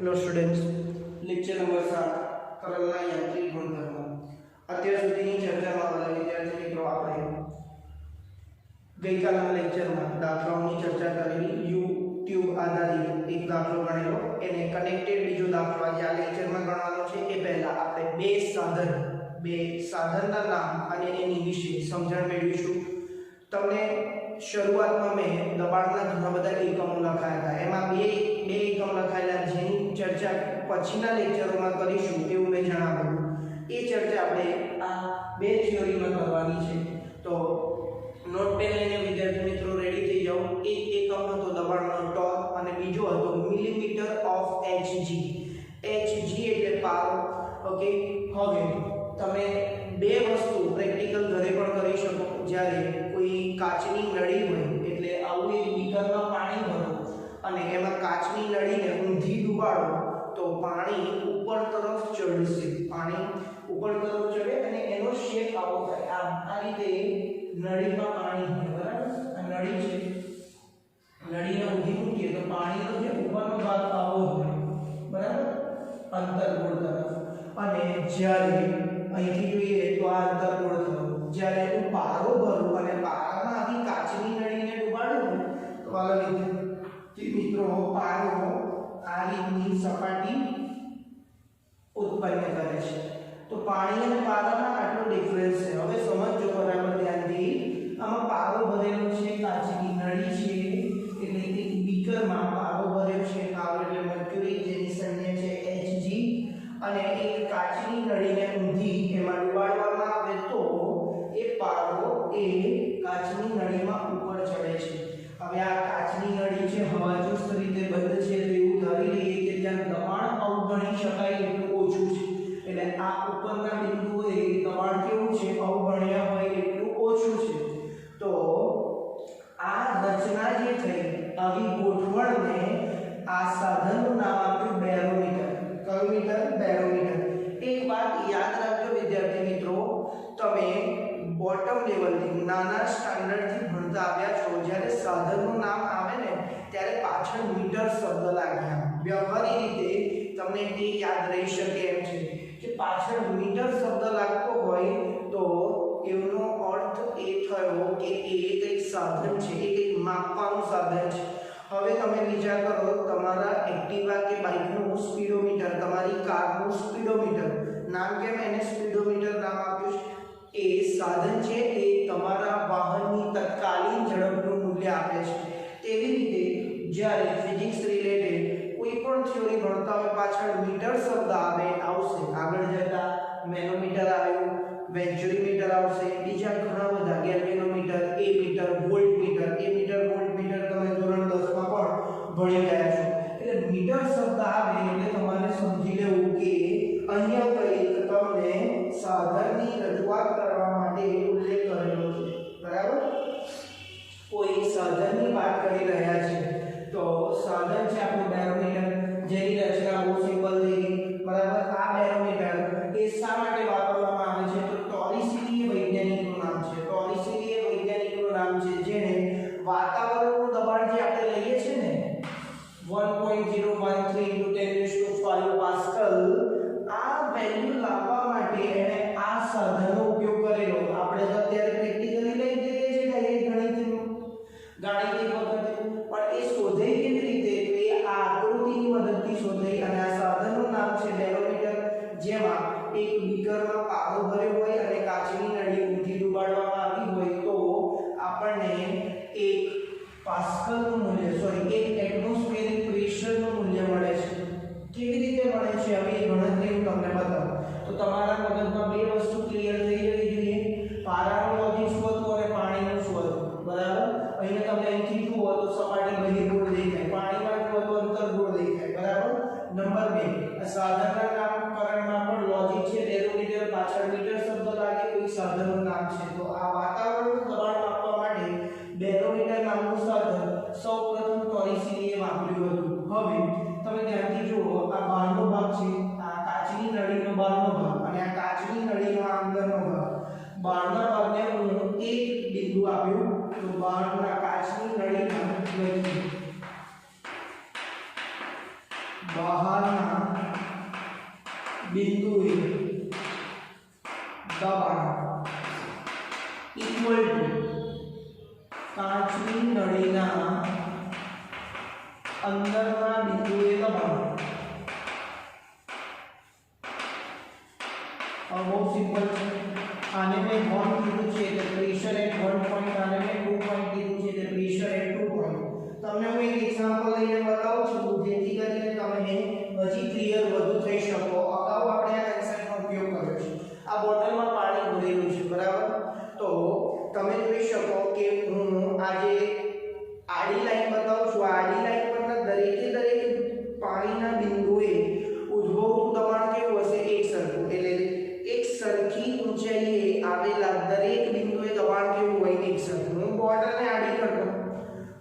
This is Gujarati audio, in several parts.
हेलो स्टूडेंट्स, लेक्चर नंबर 7 तरलना यांत्रिक गुणधर्मो। અત્યાર સુધીની ચર્ચામાં વાલા વિદ્યાર્થી મિત્રો આપણે ગઈકાલના લેક્ચરમાં દાખલાઓની ચર્ચા કરેલી યુટ્યુબ આધારિત એક દાખલો ગણેલો, એને કનેક્ટેડ બીજો દાખલો આજે આ લેક્ચરમાં ગણવાનો છે। એ પહેલા આપણે બે સાધનના નામ અને એની વિશે સમજણ મેળવીશું। તમને શરૂઆતમાં મેં દબાણના ઘણા બધા એકમો લખાયા હતા, એમાં બે એકમ લખાયેલા જેની ચર્ચા પછીના લેક્ચરોમાં કરીશું એવું મેં જણાવ્યું। એ ચર્ચા આપણે આ બે થિયરીમાં કરવાની છે। તો નોટ પેન લઈને વિદ્યાર્થી મિત્રો રેડી થઈ જાઓ। એક એકમ હતો દબાણનો ટોર્ક અને બીજો હતો મિલીમીટર ઓફ Hg। Hg એટલે પાવર। ઓકે, હવે તમે બે વસ્તુ પ્રેક્ટિકલ ઘરે પણ કરી શકો। જ્યારે કોઈ કાચની નળી હોય એટલે આવું એક બીકરમાં પાણી ભરો અને એમાં કાચની નળીને ઊંધી ડુબાડો તો પાણી ઉપર તરફ ચડશે। પાણી ઉપર તરફ ચડે અને એનો શેપ આવો થાય। આ રીતે નળીમાં પાણી હોય, બરાબર? આ નળી છે, નળીને ઊંધી મૂકીએ તો પાણીનો જે ઉપરનો ભાગ આવો હોય, બરાબર, અંતર્ગોળ તરફ। અને જ્યારે અહીંથી જોઈએ તો આ અંતર્ગોળ થયો। જ્યારે હું પારો ભરું અને પારામાં આખી કાચની નળીને ડુબાડું તો વાલા મિત્રો પારો આ રીતની સપાટી ઉત્પન્ન કરે છે। તો પાણી અને પારામાં આટલો ડિફરન્સ છે। હવે સમજો બરાબર ધ્યાનથી। આમાં પારો ભરેલો છે, કાચની નળી છે, એટલે એક બીકરમાં પારો ભરેલો છે, પારો એટલે મર્ક્યુરી જેની સંજ્ઞા છે Hg, અને એક કાચની નળીને ઊંધી એમાં ડુબાડવામાં આવે તો એ પારો એ કાચની નળીમાં ઉપર ચડે છે। હવે આ કાચની નળી છે, હવાચુસ્ત રીતે બંધ છે, તો એવું ધારી લઈએ કે ત્યાં દબાણ અવગણી શકાય એટલું ઓછું છે। એટલે આ ઉપરના બિંદુએ દબાણ કેવું છે, અવગણ્ય હોય એટલું ઓછું છે। તો આ રચના જે થઈ, આવી ગોઠવણને આ સાધનનું નામ આપ્યું બેરોમીટર। કયું મીટર? બેરોમીટર। એક વાત યાદ રાખજો વિદ્યાર્થી મિત્રો, તમે બોટમ લેવલથી નાના સ્ટાન્ડર્ડથી ભણતા આવ્યા છો, જ્યારે સાધનનું નામ આવે ને ત્યારે પાછળ મીટર શબ્દ લાગ્યા। વ્યવહારિક રીતે તમને તે યાદ રહી શકે એમ છે કે પાછળ મીટર શબ્દ લાગતો હોય તો એનો અર્થ એ થયો કે એ એક સાધન છે, એ એક માપવાનું સાધન છે। હવે તમે વિચાર કરો, તમારા એક્ટિવા કે બાઇકનું સ્પીડોમીટર, તમારી કારનું સ્પીડોમીટર, નામ કેમ એને સ્પીડોમીટર નામ આપ્યું છે? એ સાધન છે, એ તમારા વાહનની તત્કાલીન ઝડપનું મૂલ્ય આપે છે। તેવી રીતે જ્યારે ફિઝિક્સ રિલેટેડ કોઈ પણ થિયરી ભણતા હોય પાછળ મીટર શબ્દ આવશે। આગળ જતા મેનોમીટર આવ્યું, વેન્ચુરીમીટર આવશે, બીજા ઘણા બધા ગેલ્વેનોમીટર, એ મીટર, વોલ્ટમીટર, એ મીટર, વોલ્ટમીટર તમે ધોરણ 10 માં પણ ભણી ગયા છો। એટલે મીટર શબ્દ આવે એટલે તમારે સમજી લેવું કે અહીંયા કંઈક તમને સાધનની રજૂઆત કરવા માટે ઉલ્લેખ કરેલો છે, બરાબર? કોઈ સાધનની વાત કરી રહ્યા છે તો સાધન છે આપણું બેરોમીટર, જેની રચના બહુ સિમ્પલ થઈ ગઈ, બરાબર? આ બેરોમીટર એ શા માટે વાપરવામાં આવે છે? તો ટોરિસીલીએ વૈજ્ઞાનિકનું નામ છે। ટોરિસીલીએ વૈજ્ઞાનિકનું નામ છે જેણે વાતાવરણનું દબાણ જે આપણે લઈએ છીએ ને 1.013 × 10⁵ પાસ્કલ, આ વેલ્યુ લાવવા માટે એણે આ સાધનનો ઉપયોગ કરેલો। આપણે તો અત્યારે પ્રેક્ટિકલી લઈ જઈએ છીએ ગાણિતિક વખતે, પણ એ શોધાઈ કેવી રીતે? તો એ આ આકૃતિની મદદથી શોધાઈ, અને આ સાધનનું નામ છે બેરોમીટર, જેમાં એક બીકરમાં પારો ભર્યો હોય અને કાચની નળી ઊંધી ડુબાડવામાં આવી હોય તો આપણને એક પાસ્કલનું મૂલ્ય, એક એટમોસ્ફિયરિક પ્રેશરનું મૂલ્ય મળે છે। કેવી રીતે મળે છે હવે એ ગણતરી હું તમને બતાવું। તો તમારા મગજમાં બે વસ્તુ ક્લિયર થઈ જવી જોઈએ, પારાનું લોજિક શોધવું અને પાણીનું શોધવું, બરાબર? અહીંયા તમે અહીંથી જુઓ તો સપાટી બહિર્ગોળ દેખાય, પાણીમાં જુઓ તો અંતર્ગોળ દેખાય, બરાબર? નંબર 2, આ સાધનના નામકરણમાં પણ લોજિક છે। બેરોમીટર પાછળ મીટર શબ્દ લાગે, કોઈ સાધનનું નામ છે। તો આ વાતાવરણનું દબાણ માપવા માટે બેરોમીટર નામનું સાધન સૌપ્રથમ ટોરિસીલીએ વાપર્યું હતું। હવે તમે ધ્યાનથી જુઓ, આ બહારનો ભાગ છે, આ કાચની નળીનો બહારનો ભાગ, અને આ કાચની નળીનો અંદરનો ભાગ। બહારના ભાગને હું એક બિંદુ આપ્યું તો બહારના કાચની નળીમાં લખી બહારના દબાણ ઇક્વલ ટુ કાચની નળીના અંદરના બિંદુએ દબાણ. બહુ સિમ્પલ છે. આને મેં 1 કીધું છે એટલે પ્રેશર એટ 1 પોઈન્ટ, આને મેં 2 પોઈન્ટ કીધું છે એટલે પ્રેશર એટ 2 પોઈન્ટ. તમને હું એક એક્ઝામ્પલ લઈને બતાવું છું જેથી કરીને તમે હજી ક્લિયર વધુ થઈ શકો. અગાઉ આપણે આ કન્સેપ્ટનો ઉપયોગ કર્યો છે. આ બોટલમાં પાણી ભરેલું છે, બરાબર? તો તમે જોઈ શકો કે હું આ જે આડી લાઈન બતાવું છું, આડી લાઈન પરના દરેકે દરેક પાણીના બિંદુએ ઉદ્ભવતું દબાણ કેવું હશે? એક સરખું. એટલે એક સરખી ઊંચાઈએ આવેલા દરેક બિંદુએ દબાણ કેવું હોય? એક સરખું. હું બોટલને આડી કરતો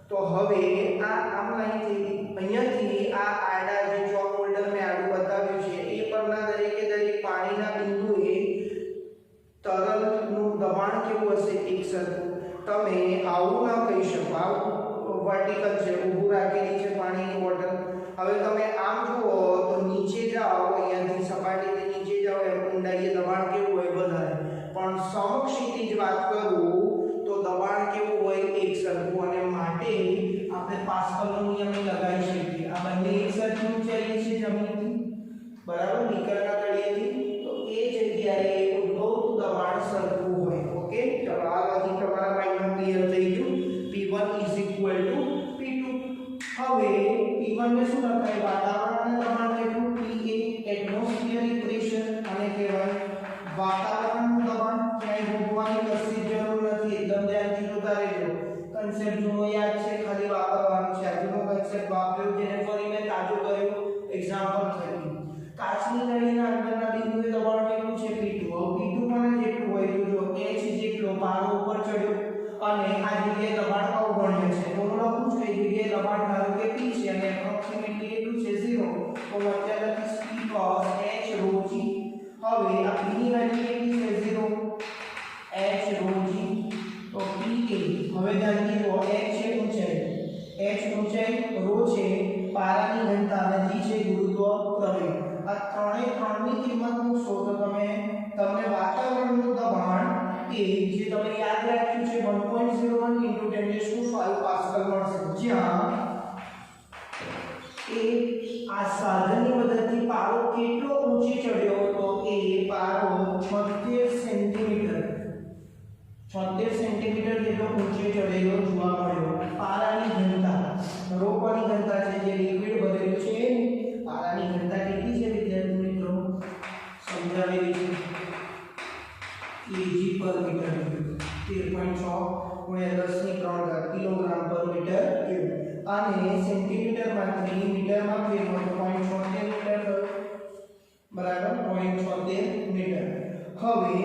તો હવે આ આમ લાઈનથી અહીંયાથી આ આડા જે ચોક હોલ્ડર મેં આડું બતાવ્યું છે એ પરના દરેકે દરેક પાણીના બિંદુએ તરલનું દબાણ કેવું હશે? એક સરખું. તમે આવું ના કહી શકો. આવું વર્ટિકલ છે, ઊભું રાખેલી છે પાણીની બોટલ. હવે તમે આમ જુઓ તો નીચે જાઓ, અહીંયાથી સપાટીથી નીચે જાઓ એમ ઊંડાઈએ દબાણ કેવું હોય? વધારે. પણ સમક્ષિતિજ વાત કરું તો દબાણ કેવું હોય? એક સરખું. અને માટે આપણે પાસ્કલનો નિયમ લગાવી શકીએ. આ બંને એક સરખી ઊંચાઈએ છે જમીનથી, બરાબર? બીકરના તળિયેથી. તો એ જગ્યાએ ઉદ્ભવતું દબાણ સરખું હોય. ઓકે, ચલો આ લોજિક તમારા માઇન્ડમાં ક્લિયર થઈ ગયું. P1 = P2. હવે P1 ને શું લખાય? વાતાવરણના દબાણ કેટલું? Pa atmospheric pressure. અને કહેવાય વાતાવરણનું દબાણ. ક્યાંય ભૂગવાની કશી જરૂર નથી, એકદમ ધ્યાનથી જોતા રહેજો. કન્સેપ્ટ જૂનો યાદ છે, ખાલી વાપરવાનો છે. આ જૂનો કન્સેપ્ટ વાપર્યો જેને ફરી મેં તાજો કર્યો એક્ઝામ્પલ થકી. કાચની નળીના અંદરના બિંદુએ દબાણ કેટલું છે? P2. હવે P2 પણ જેટલું હોય તો જો h જેટલો પારો ઉપર ચડ્યો અને આ જગ્યાએ દબાણ અવગણ્ય છે. તો હું લખું છું એ જગ્યાએ દબાણ ધારો કે P છે અને એપ્રોક્સિમેટલી કેટલું છે? 0. તો અત્યારે P cos h rho g. હવે આ P ની વેલ્યુ કેટલી છે? 0. h rho g. તો P a. હવે ધ્યાનથી જુઓ, h છે ઊંચાઈ, rho છે પારાની ઘનતા અને g છે ગુરુત્વ પ્રવેગ. આ ત્રણની કિંમત મૂકશો તો તમને વાતાવરણનું દબાણ એ જે તમે યાદ રાખ્યું છે 1.01 × 10⁵ પાસ્કલ મળશે. જ્યાં એ આ સાધનની મદદથી પારો કેટલો ઊંચે ચડ્યો? તો એ પારો 76 સેન્ટીમીટર જેટલો ઊંચે ચડેલો જોવા મળ્યો. પારાની ઘનતા, રો કોની ઘનતા છે? જે લિક્વિડ ભરેલું છે પારાની ઘનતા કેટલી છે વિદ્યાર્થી મિત્રો? સમજાવેલી છે kg/મીટર ક્યુબ. 13.6 × 10³ કિલોગ્રામ/મીટર ક્યુબ. અને સેન્ટીમીટરમાંથી મીટરમાં ફેરવો તો 0.76 મીટર થયો, બરાબર? 0.76 મીટર. હવે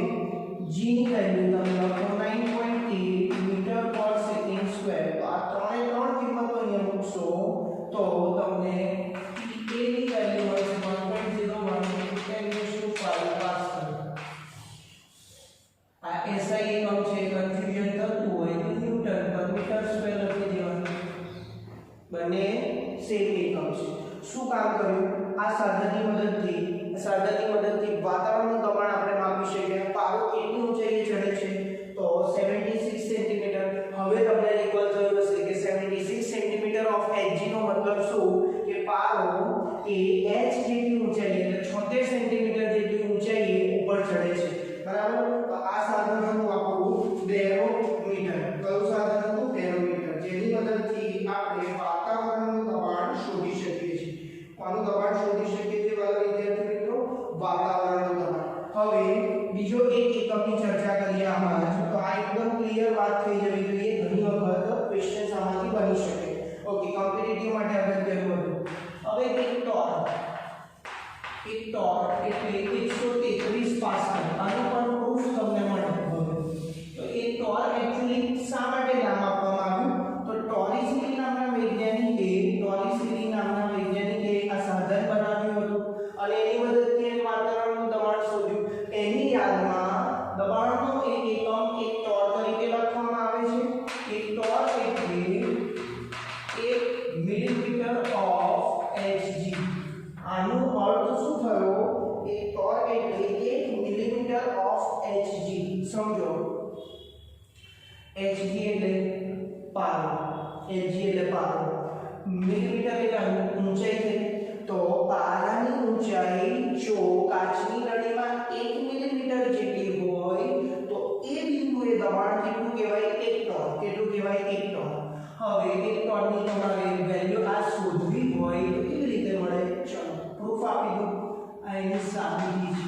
g ની વેલ્યુ તમે લખો 9.8 મીટર/સેકન્ડ². તો આ ત્રણ કિંમતો અહીંયા મૂકશો તો તમને Pa ની વેલ્યુ મળશે 1.01 × 10⁵ પાસ્કલ. આ SI એકમ છે, કન્ફ્યુઝન થતું હોય તો ન્યૂટન/મીટર² લખી દેવાનું. બંને સેમ એકમ છે. શું કામ કર્યું? આ સાધનની મદદથી વાતાવરણનું દબાણ આપણે માપી શકીએ. પારો કેટલી ઊંચાઈએ ચડે છે? તો 76 સેન્ટીમીટર. હવે તમને રિકોલ થયું હશે કે 76 સેન્ટીમીટર ઓફ Hg નો મતલબ શું? કે પારો એ h જેટલી ઊંચાઈએ એટલે 76 સેન્ટીમીટર જેટલી ઊંચાઈએ ઉપર ચડે છે, બરાબર? તો આ સાધન હતું આપણું બેરોમીટર. કયું સાધન હતું? બેરોમીટર. જેની મદદથી આપણે વાતાવરણનું દબાણ શોધી શકીએ છીએ. કોનું દબાણ શોધી શકીએ છીએ વાલા વિદ્યાર્થી મિત્રો? વાતાવરણનું દબાણ. હવે બીજો એક એકમની ચર્ચા કરીએ આમાં. તો આ એકદમ ક્લિયર વાત થઈ જવી જોઈએ. ઘણી વખત ક્વેશ્ચન આમાંથી બની શકે. ઓકે, કોમ્પિટિટિવ માટે અગત્યનું હતું. હવે એક ટોર્ક એટલે 133 પાસ્કલ. આનો પણ પ્રૂફ તમને મળે. તો એ ટોર્ક એક્ચ્યુઅલી શા માટે નામ આપવામાં આવ્યું? તો ટોરિસલી નામના વૈજ્ઞાનિકે આ સાધન બનાવ્યું હતું અને એની મદદથી એને વાતાવરણનું દબાણ શોધ્યું. એની યાદમાં દબાણનો એક એકમ એક ટોર તરીકે લખવામાં આવે છે. એક ટોર એટલે 1 મિલીમીટર ઓફ Hg. આનો અર્થ શું થયો? એક ટોર એટલે 1 મિલીમીટર ઓફ Hg. સમજો hg એટલે પારો, hg એટલે પારો, મિલીમીટર એટલે ઊંચાઈ છે, તો પારાની ઊંચાઈ જો કાચની નળીમાં 1 મિલીમીટર જેટલી હોય તો એ બિંદુએ દબાણ કેટલું કહેવાય? 1 ટન. કેટલું કહેવાય? 1 ટન. હવે 1 ટનની તમારે વેલ્યુ આ શોધવી હોય તો કેવી રીતે મળે? ચલો પ્રૂફ આપી દઉં. આ એની સાબિતી છે.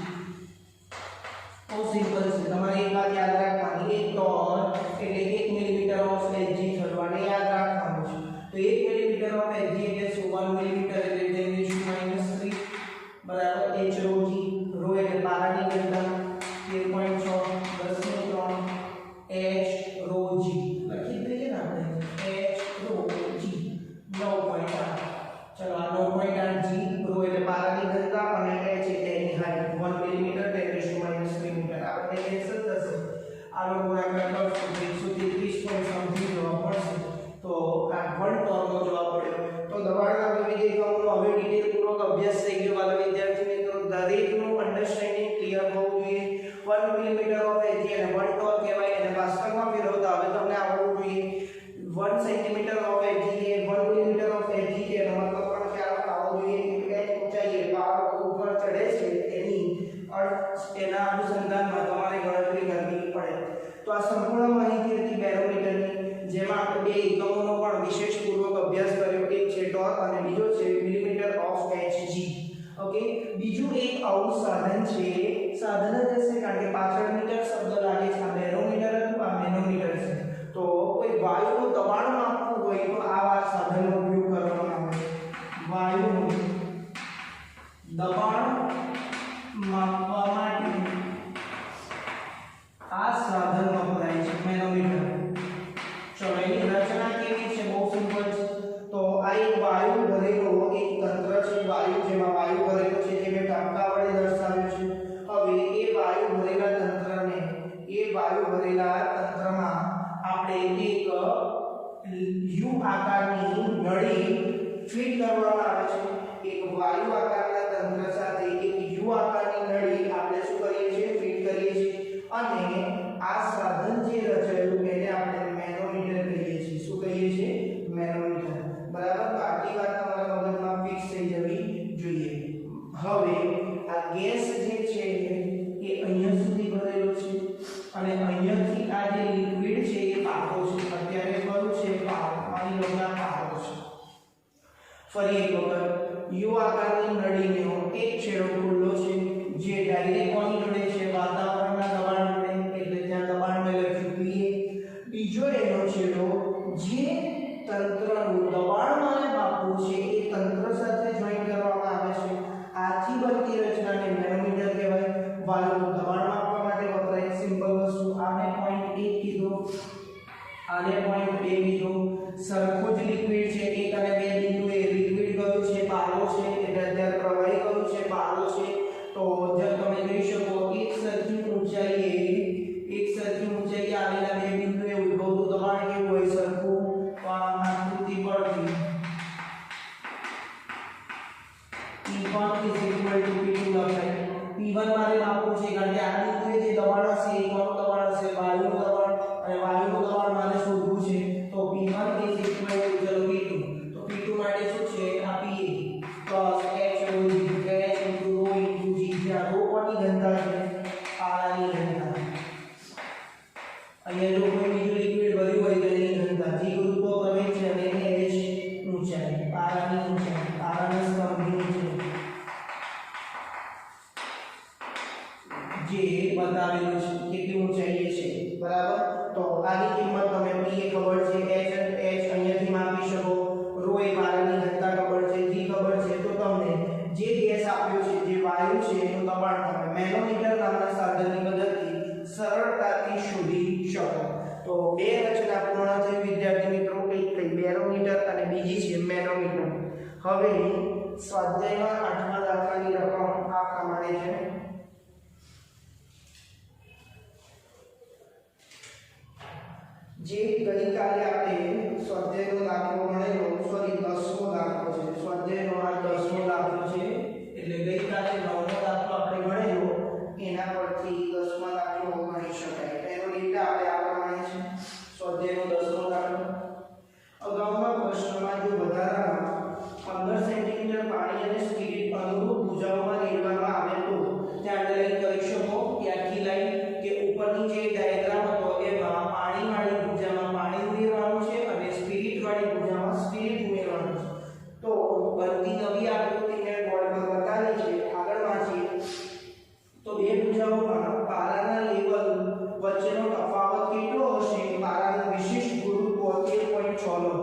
બહુ સિમ્પલ છે. તમારે એક વાત યાદ રાખવાની, 1 ટન એટલે 1 મિલીમીટર ઓફ Hg થવાનું યાદ રાખવાનું છે. તો 1 મિલીમીટર ઓફ Hg એટલે 1 મિલીમીટર એટલે 10⁻³ બરાબર h rho g. rho એટલે પારાની ઘનતા 13.6 10⁻³ h rho g લખી દઈએ ને આપણે h rho g 9.8. ચલો આ 9.8 g rho એટલે પારાની ઘનતા અને h એટલે એની હાઈટ 1 મિલીમીટર 10⁻³ મીટર. આપણે કેન્સલ થશે. આનો ગુણાકાર કરશો તો 133.something જવાબ મળશે. તો આ 1 ટનનો જવાબ પડ્યો. તો દબાણના વિવિધ એકમોનો હવે ડિટેલપૂર્વક અભ્યાસ થઈ ગયો. વાલા વિદ્યાર્થી મિત્રો, દરેકનું અન્ડરસ્ટેન્ડિંગ ક્લિયર હોવું જોઈએ. 1 મિલીમીટર ઓફ Hg અને 1 ટન કહેવાય, અને વાસ્તવમાં ફેરવતા હવે તમને આવડવું જોઈએ. 1 centimetre of Hg A 1 millimetre of Hg છે એનો મતલબ પણ ખ્યાલ આવવો જોઈએ કે h ઊંચાઈએ પારો ઉપર ચડે છે એની એના અનુસંધાનમાં તમારે ગણતરી કરવી પડે. તો આ સંપૂર્ણ માહિતી હતી બેરોમીટરની, જેમાં આપણે બે એકમોનો પણ વિશેષપૂર્વક અભ્યાસ કર્યો. એક છે ટોર્ક અને બીજો છે મિલીમીટર ઓફ Hg. ઓકે, બીજું એક આવું સાધન છે, સાધન જ હશે કારણ કે પાછળ મીટર શબ્દ લાગે છે. આ બેરોમીટર હતું, આ મેનોમીટર છે. તો કોઈ વાયુનું દબાણ માપવું હોય તો આવા સાધનનો ઉપયોગ કરવામાં આવે છે. વાયુનું દબાણ માપવા માટે આ સાધન વપરાય છે, મેનોમીટર. ચલો એની રચના કેવી છે? બહુ સિમ્પલ છે. તો આ એક વાયુ ભરેલો એક તંત્ર છે. વાયુ જેમાં વાયુ ભરેલો છે જે મેં ટાંકા વડે દર્શાવ્યું છે. હવે એ વાયુ ભરેલા તંત્રમાં આપણે એક યુ આકારની નળી ફિટ કરવામાં આવે છે. એક વાયુ આકારના તંત્ર સાથે એક યુ આકારની નળી આપણે શું કરીએ છીએ? ફિટ કરીએ છીએ. અને આ સાધન જે રચાયું એને આપણે મેનોમીટર કહીએ છીએ. શું કહીએ છીએ? મેનોમીટર. બરાબર. તો આટલી વાત તમારા મગજમાં ફિક્સ થઈ જવી જોઈએ. હવે આ ગેસ જે છે એ અહીંયા સુધી ભરેલો છે અને અહીંયાથી આ જે લિક્વિડ છે એ પારો છે. અત્યારે કયું છે? પારો. માની લો કે આ પારો છે. ફરી એક વખત યુ આકારની નળીનો એક છેડો ખુલ્લો છે જે ડાયરેક્ટ કોની જોડે છે? વાતાવરણના દબાણ જોડે, એટલે ત્યાં દબાણ મેં લખ્યું Pa. બીજો એનો છેડો જે તંત્રનું દબાણ માને માપવું છે એ તંત્ર સાથે જોઈન કરવામાં આવે છે. આથી બનતી રચનાને મેનોમીટર કહેવાય. વાયુનું દબાણ માપવા માટે વપરાય સિમ્પલ વસ્તુ. આને પોઈન્ટ 1 કીધો, આને પોઈન્ટ 2 કીધો. સરખું જ લિક્વિડ છે. 1 અને 2 બિંદુએ લિક્વિડ કયું છે? પારો છે. એટલે અત્યારે પ્રવાહી કયું છે? પારો છે. તો જો તમે જોઈ શકો એક સરખી ઊંચાઈએ આવેલા બે બિંદુએ ઉદ્ભવતું દબાણ કેવું હોય? સરખું. તો આ આકૃતિ પરથી P1 P2 લખાય. P1 મારે માપવું છે કારણ કે આ બિંદુએ જે દબાણ હશે એ કોનું દબાણ હશે? વાયુનું દબાણ. અને વાયુનું દબાણ મારે શોધવું છે. તો P1 ચલો P2. તો P2 માટે શું છે? આ Pa plus h rho g, h into rho into g. જ્યાં rho કોની ઘનતા છે? પારાની ઘનતા. અહીંયા જો કોઈ બીજું લિક્વિડ ભર્યું હોય તો એની ઘનતા. g ગુરુત્વ પ્રવેગ છે અને h ઊંચાઈ, પારાની ઊંચાઈ, પારાના સ્તંભની ઊંચાઈ જે બતાવેલું છે કેટલી ઊંચાઈએ છે. બરાબર. તો આની કિંમત તમે p એ ખબર છે, h અહીંયાથી માપી શકો, rho એ પારાની ઘનતા ખબર છે, g ખબર છે. તો તમને જે ગેસ આપ્યો છે, જે વાયુ છે એનું દબાણ તમે મેનોમીટર નામના સાધનની મદદથી સરળતાથી શોધી શકો. તો બે રચના પૂર્ણ થઈ વિદ્યાર્થી મિત્રો. એક થઈ બેરોમીટર અને બીજી છે મેનોમીટર. હવે સ્વાધ્યાયમાં 8મા દાખલાની રકમ આ પ્રમાણે છે. જે ગઈકાલે આપણે સ્વાધ્યાયનો દાખલો ગણેલો, સોરી 10મો દાખલો છે. સ્વાધ્યાયનો આ 10મો દાખલો છે. એટલે ગઈકાલે 9મો દાખલો આપણે ગણેલો એના પરથી 10મા દાખલો ગણી શકાય. પારાના લેવલ વચ્ચેનો તફાવત કેટલો હશે? પારાનું વિશિષ્ટ ગુરુત્વ 13.6 લો.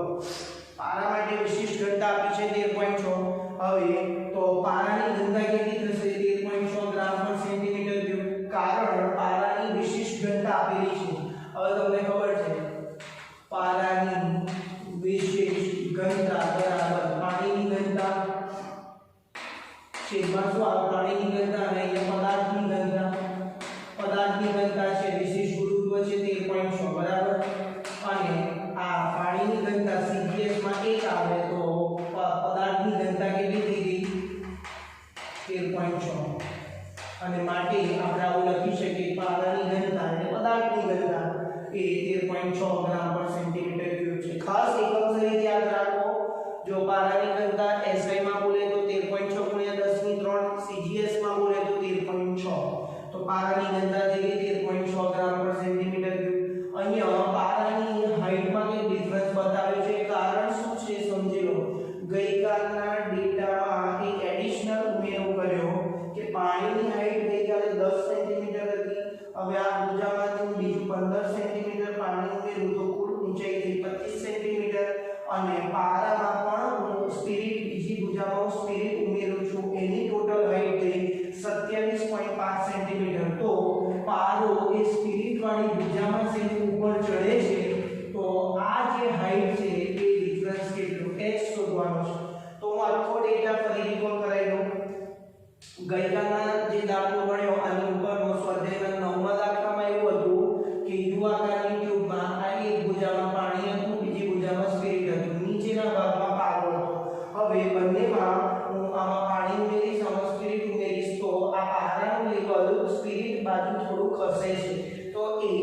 પારા માટે વિશિષ્ટ ઘનતા આપી છે 13.6. હવે તો પારાની ઘનતા કેટલી થશે? 13.6 ગ્રામ પર સેન્ટીમીટર ક્યુબ. કારણ પારાની વિશિષ્ટ ઘનતા આપેલી છે. હવે તમને ખબર છે પારાની વિશિષ્ટ ઘનતા બરાબર પાણીની ઘનતા છેદમાં શું આવે? પાણીની ઘનતા અને અહીંયા પદાર્થની ઘનતા. પદાર્થની ઘનતા છે વિશિષ્ટ ગુરુત્વ છે 13.6 બરાબર. અને આ પાણીની ઘનતા CGS માં 1 આવે તો પદાર્થની ઘનતા કેટલી થઈ ગઈ? 13.6. અને માટે આપણે આવું લખી શકીએ પારાની ઘનતા એટલે પદાર્થની ઘનતા એ 13.6 ગ્રામ પર સેન્ટીમીટર ક્યુબ છે. ખાસ એકમ સહિત યાદ રાખો. જો પારાની ઘનતા SI માં બોલે તો 13.6 ગુણ્યા 10 ની 3, CGS માં બોલે તો 13.6. તો પારાની ઘનતા થઈ ગઈ 13.6 ગ્રામ પર સેન્ટીમીટર ક્યુબ. અહીંયા પારાની હાઈટમાં કે ડિફરન્સ બતાવ્યો છે. કારણ શું છે સમજી લો. ગઈકાલના ડેટામાં એક એડિશનલ ઉમેરો કર્યો કે પાણીની હાઈટ ગઈકાલે 10 સેન્ટીમીટર હતી. હવે આ ભુજામાંથી બીજું 15 સેન્ટીમીટર પાણી ઉમેરું તો કુલ ઊંચાઈ થઈ 25 સેન્ટીમીટર. અને પારામાં પણ હું સ્પિરિટ બીજી ભુજામાં હું સ્પિરિટ ઉમેરું છું. એની ટોટલ હાઈટ થઈ 27.5 સેન્ટીમીટર. તો પારો એ સ્પિરિટ વાળી ભુજામાં છે ઉપર ચડે છે તો આ જે હાઈટ છે એ ડિફરન્સ કેટલું h શોધવાનો છે. તો હું આખો ડેટા ફરી રિકોલ કરાવી દઉં. ગઈકાલના જે દાખલો ગણ્યો આની ઉપરનો સ્વાધ્યાયના 9મા દાખલામાં એવું હતું કે યુ આકારની ટ્યુબમાં આ એક ભુજામાં પાણી હતું, બીજી ભુજામાં સ્પિરિટ હતું, નીચેના ભાગમાં પારો હતો. હવે બંનેમાં હું આમાં પાણી ઉમેરીશ, આમાં સ્પિરિટ ઉમેરીશ તો આ પારાનું લેવલ સ્પિરિટ બાજુ થોડું ખસે છે. તો એ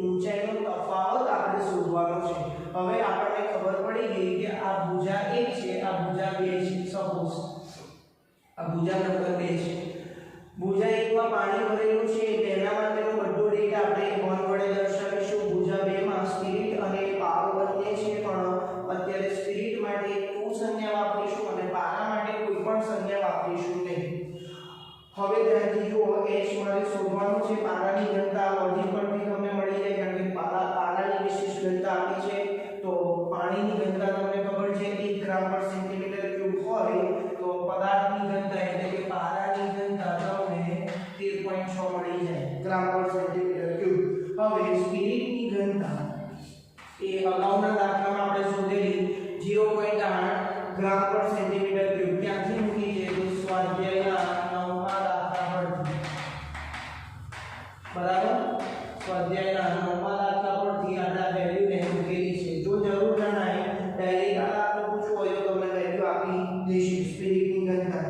ઊંચાઈનો તફાવત આપણે શોધવાનો છે. હવે આપણને ખબર પડી ગઈ કે આ ભુજા 1 છે, આ ભુજા 2 છે. સપોઝ આ ભુજા નંબર 2 છે. ભુજા 1 માં પાણી ભરેલું છે તેના માટેનો બધો ડેટા આપણે 1 વડે દર્શાવીશું. ભુજા 2 માં સ્પિરિટ અને પારો બંને છે પણ અત્યારે સ્પિરિટ માટે ટુ સંજ્ઞા વાપરીશું અને પારા માટે કોઈ પણ સંજ્ઞા વાપરીશું નહીં. હવે ધ્યાનથી જુઓ h મારે શોધવાનું છે. પારાની ઘનતા અવધિ પરથી તમને મળી જાય કારણ કે પારાની વિશિષ્ટ ઘનતા આપી છે. તો પાણીની ઘનતા તમને ખબર છે 1 ગ્રામ પર સેન્ટીમીટર ક્યુબ હોય તો પદાર્થની ઘનતા એટલે કે પારાની ઘનતા તમને 13.6 મળી જાય ગ્રામ પર સેન્ટીમીટર ક્યુબ. હવે સ્પિરિટની ઘનતા એ અગાઉના દાખલામાં આપણે શોધેલી 0.8 ગ્રામ પર સેન્ટીમીટર ક્યુબ. ક્યાંથી મૂકી છે તો સ્વાધ્યાયના 9મા દાખલા પરથી. બરાબર, સ્વાધ્યાયના 9મા દાખલા પરથી આના વેલ્યુને મૂકેલી છે. જો જરૂર જણાય ડાયરેક્ટ આ દાખલો પૂછવો હોય તો તમને વેલ્યુ આપી દઈશું સ્પિરિટની ઘનતા.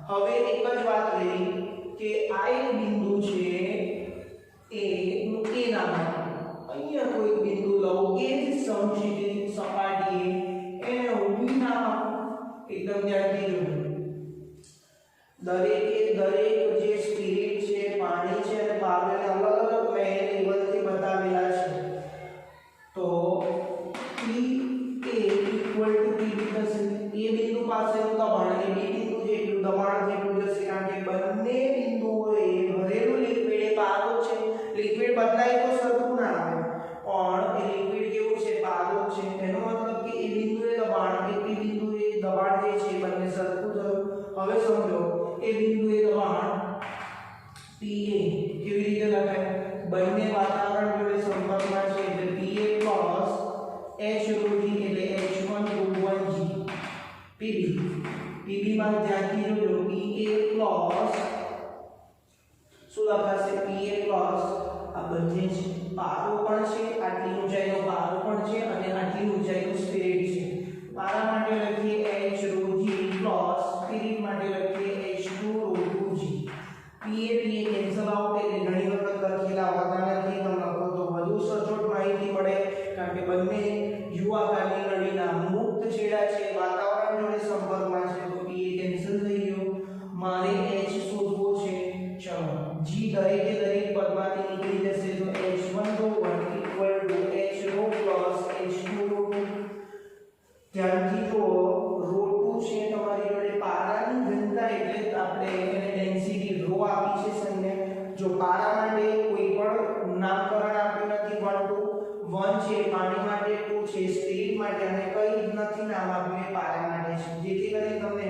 હવે એક જ વાત રહી કે આ એક બિંદુ છે એ હું એ નામ આપું. અહીંયા કોઈ બિંદુ લઉં એ જ સમક્ષિતિજ સપાટીએ એને હું બી નામ આપું. એકદમ ધ્યાનથી જોજો. દરેક જે સ્પિરિટ છે, પાણી છે અને પારાને અલગ અલગ મેં લેવલથી બતાવેલા છે. તો P A equal to P થશે. એ બિંદુ પાસેનું દબાણ એ બી બિંદુ જેટલું દબાણ જેટલું જશે કારણ કે બંને બિંદુઓએ ભરેલું લિક્વિડ એ પારો છે. લિક્વિડ બદલાય તો સરખું ના આવે પણ એ લિક્વિડ કેવું છે? પારો છે. એનો મતલબ કે એ બિંદુએ દબાણ એ બી બિંદુએ દબાણ જે છે બંને સરખું થયું. હવે સમજો એ બિંદુએ દબાણ Pa કેવી રીતે લખાય? બંને વાતાવરણ જોડે સંપર્કમાં છે એટલે Pa H ρg એટલે H1 ρ1g Pb. Pb માં ધ્યાનથી જોજો Pa શું લખાશે? Pa આ બંને છે. પારો પણ છે, આટલી ઊંચાઈનો પારો પણ છે અને આટલી ઊંચાઈનો સ્પિરિટ છે. પારા માટે લખીએ H ρg સ્પિરિટ માટે લખીએ H2 ρ2g. Pa cancel out એટલે ઘણી વખત લખેલા હોતા નથી. તમે લખો તો વધુ સચોટ માહિતી મળે કારણ કે બંને યુ આકારની નળીના મુક્ત છેડા છે, વાતાવરણ જોડે સંપર્કમાં છે તો Pa કેન્સલ થઈ ગયો. મારે H શોધવો છે. ચલો g દરેકે દરેક પદમાંથી નીકળી જશે તો H1 ρ1 equal to H ρ plus H2 ρ2. ધ્યાનથી જો ρ2 છે તમારી જોડે પારાની ઘનતા એટલે આપણે એને ડેન્સિટી ρ આપી છે સંજ્ઞા. જો પારા માટે કોઈ પણ નામકરણ આપ્યું નથી 1 2 1 છે પાણી માટે, 2 છે સ્પિરિટ માટે અને કઈ નથી નામ આપ્યું એ પારા માટે છે, જેથી કરીને તમને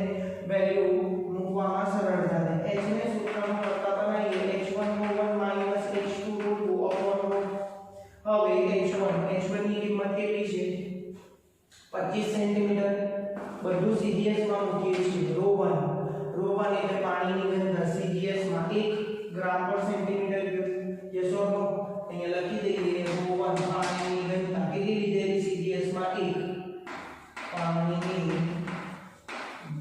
વેલ્યુ મૂકવામાં સરળતા રહે. h ને સૂત્રમાં કરતા બનાવીએ h1 h2 હવે h1 ની કિંમત કેટલી છે 25 સેન્ટીમીટર. બધું CGS માં મૂકીએ છીએ. ρ1 એટલે પાણીની ઘનતા CGS માં 1 ગ્રામ પર સેન્ટીમીટર ક્યુબ. યસ ઓર નો? અહીંયા લખી દઈએ ρ1 પાણીની ઘનતા કેટલી લીધેલી CGS માં 1 પાણીની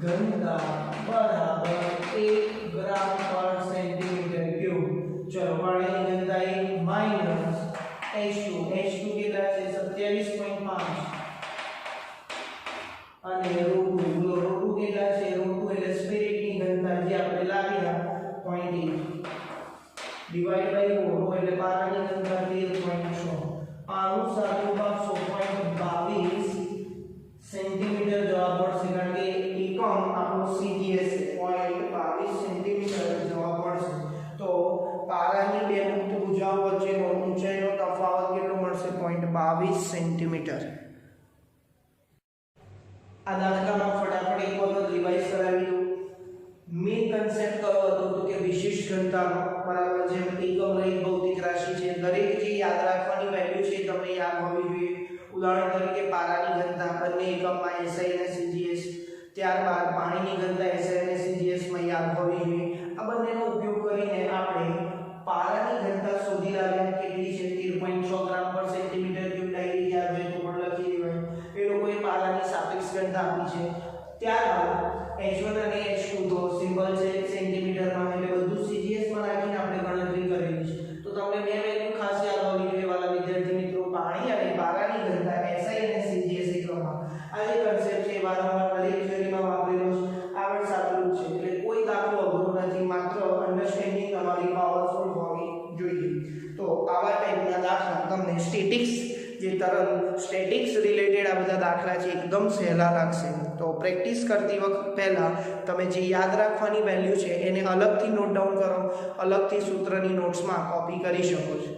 ઘનતા બરાબર 1 ગ્રામ પર સેન્ટીમીટર ક્યુબ. ચલો પાણીની ઘનતા 1 માઈનસ H2 કેટલા છે 27.5 અને ρ2 કેટલા છે ρ2 એટલે સ્પિરિટની ઘનતા જે આપણે લાવ્યા 0.8 ડિવાઇડ બાય ρ એટલે પારાની ઘનતા 13.6 આનું સાદું ભાગ 100.22 સેન્ટીમીટર જવાબ મળશે, કારણ કે એકમ આપણો CGS છે 0.22 સેન્ટીમીટર જવાબ મળશે. તો પારાની બે મુક્ત ભુજાઓ વચ્ચેનો ઊંચાઈનો તફાવત કેટલો મળશે 0.22 સેન્ટીમીટર. આ દાખલામાં ફટાફટ એક વખત રિવાઇઝ કરાવી દઉં. મેઇન કન્સેપ્ટ કયો હતો તો કે વિશિષ્ટ ઘનતાનો, બરાબર, જેમ એકમ રહિત ભૌતિક રાશિ છે, દરેક જે યાદ રાખવાની વેલ્યુ છે તમને યાદ હોવી જોઈએ. ઉદાહરણ તરીકે પારાની ઘનતા બંને એકમમાં SI અને CGS, ત્યારબાદ પાણીની ઘનતા SI અને CGS માં યાદ હોવી જોઈએ. આ બંનેનો ઉપયોગ કરીને આપણે પારાની ઘનતા શોધી લાવ્યા કેટલી છે 13.6 ગ્રામ પર સેન્ટીમીટર ક્યુબ. ડાયરેક્ટ યાદ હોય તો પણ લખી દેવાય. એ લોકોએ પારાની સાપેક્ષ ઘનતા આપી છે. ત્યારબાદ H1 અને H2 તો સિમ્બલ છે સેન્ટીમીટરમાં, એટલે બધું CGS માં નાખીને આપણે ગણતરી કરેલી છે. તો તમને બે વેલ્યુ ખાસ યાદ હોવી જોઈએ વાલા વિદ્યાર્થી મિત્રો, પાણી અને પારાની ઘનતા SI અને CGS એકમમાં. આ જે કન્સેપ્ટ છે વારંવાર દરેક થિયરીમાં વાપરેલો છે, આગળ સાચું છે, એટલે કોઈ દાખલો અઘરો નથી, માત્ર અન્ડરસ્ટેન્ડિંગ તમારી પાવરફુલ હોવી જોઈએ. તો આવા ટાઈપના દાખલા તમને સ્ટેટિક્સ જે તરલ સ્ટેટિક્સ રિલેટેડ આ બધા દાખલા છે એકદમ સહેલા લાગશે. તો પ્રેક્ટિસ કરતી વખત પહેલા તમે જે યાદ રાખવાની વેલ્યુ છે એને અલગથી નોટ ડાઉન કરો, અલગથી સૂત્રની નોટ્સમાં કોપી કરી શકો છો.